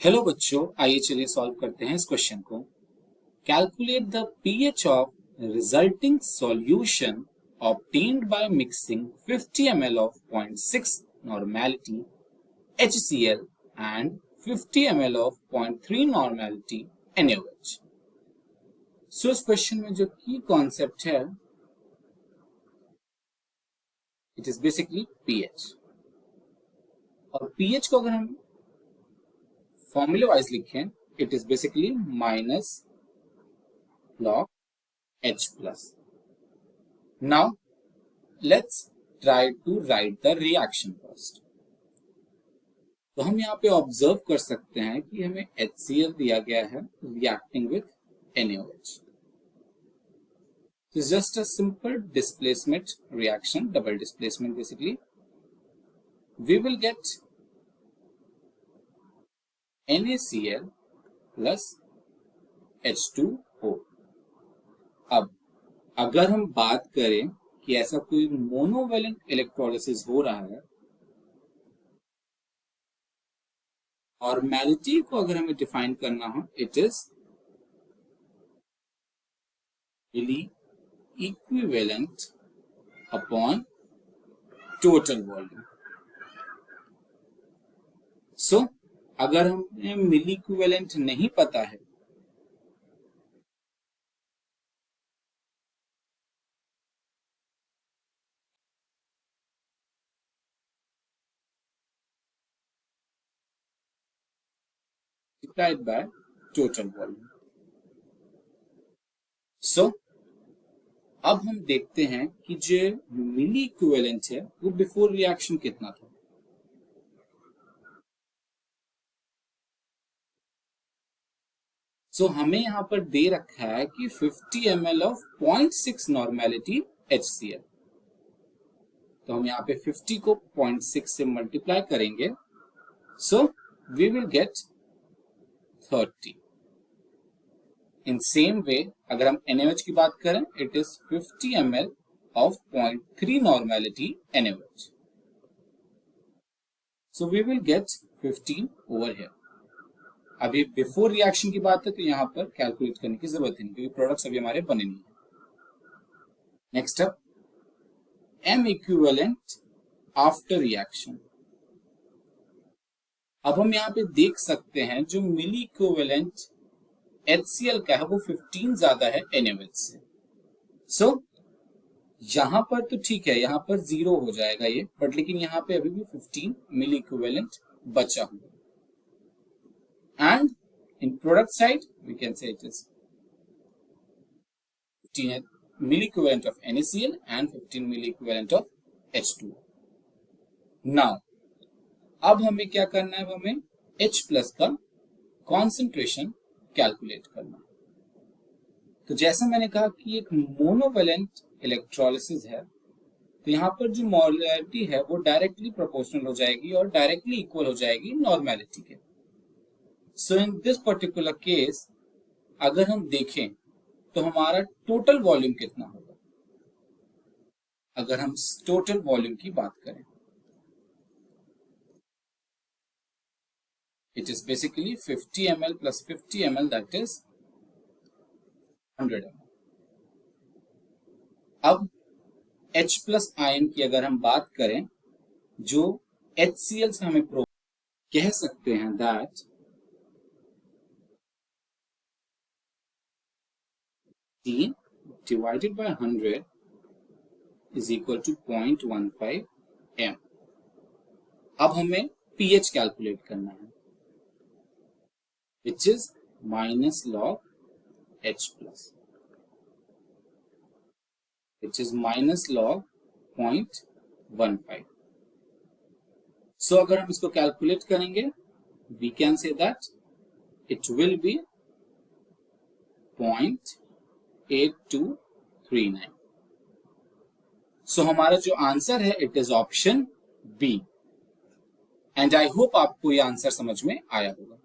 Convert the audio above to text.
Hello बच्चों, आइए चलिए सॉल्व करते हैं इस क्वेश्चन को। Calculate the pH of resulting solution obtained by mixing 50 ml of 0.6 normality HCl and 50 ml of 0.3 normality NaOH। सो इस क्वेश्चन में जो की कॉन्सेप्ट है इट इज बेसिकली pH। और pH को अगर हम फॉर्मूले वाइज लिखें, it is basically minus log H plus. Now let's try to write the reaction first. तो हम यहाँ पे ऑब्जर्व कर सकते हैं कि हमें HCl दिया गया है reacting with NaOH. It's just a simple displacement reaction, double displacement basically. We will get NaCl plus H2O. अब अगर हम बात करें कि ऐसा कोई मोनोवेलेंट इलेक्ट्रोलिसिस हो रहा है और नॉर्मैलिटी को अगर हमें डिफाइन करना हो, it is milli equivalent upon total volume. So अगर हमें मिली इक्विवेलेंट नहीं पता है multiplied by total volume. So अब हम देखते हैं कि जो मिली इक्विवेलेंट है वो बिफोर रिएक्शन कितना था। सो हमें यहां पर दे रखा है कि 50 ml ऑफ 0.6 नॉर्मैलिटी HCl। तो हम यहाँ पे 50 को 0.6 से मल्टीप्लाई करेंगे, so we will get 30। In same way अगर हम NaOH की बात करें, it is 50 ml of 0.3 normality NaOH। So we will get 15 over here. अभी बिफोर रिएक्शन की बात है तो यहां पर कैलकुलेट करने की जरूरत नहीं, क्योंकि प्रोडक्ट्स अभी हमारे बने नहीं है। Next up M equivalent after reaction. अब हम यहाँ पे देख सकते हैं जो मिली इक्विवेलेंट HCl का है वो 15 ज्यादा है NaOH से। सो यहां पर तो ठीक है, यहां पर 0 हो जाएगा ये, बट लेकिन यहां पे अभी भी 15 मिली इक्विवेलेंट बचा हुआ। And in product side, we can say it is 15 milliequivalent of NaCl and 15 milliequivalent of H2O. Now, अब हमें क्या करना है, हमें H plus का कॉन्सेंट्रेशन कैलकुलेट करना। तो जैसा मैंने कहा कि एक मोनोवेलेंट इलेक्ट्रोलिसिस है, तो यहाँ पर जो मोलैरिटी है वो डायरेक्टली प्रोपोर्शनल हो जाएगी और डायरेक्टली इक्वल हो जाएगी नॉर्मैलिटी के। सो इन दिस पर्टिकुलर केस अगर हम देखें तो हमारा टोटल वॉल्यूम कितना होगा। अगर हम टोटल वॉल्यूम की बात करें, it is basically 50 ml plus 50 ml, that is 100 ml। अब H प्लस आयन की अगर हम बात करें, जो HCl से हमें कह सकते हैं that divided by 100 is equal to 0.15 m। अब हमें pH कैलकुलेट करना है, which is minus log H plus, which is minus log 0.15। So अगर हम इसको कैलकुलेट करेंगे, we can say that it will be 0.8239। सो हमारा जो आंसर है it is option B. And I hope आपको ये आंसर समझ में आया होगा।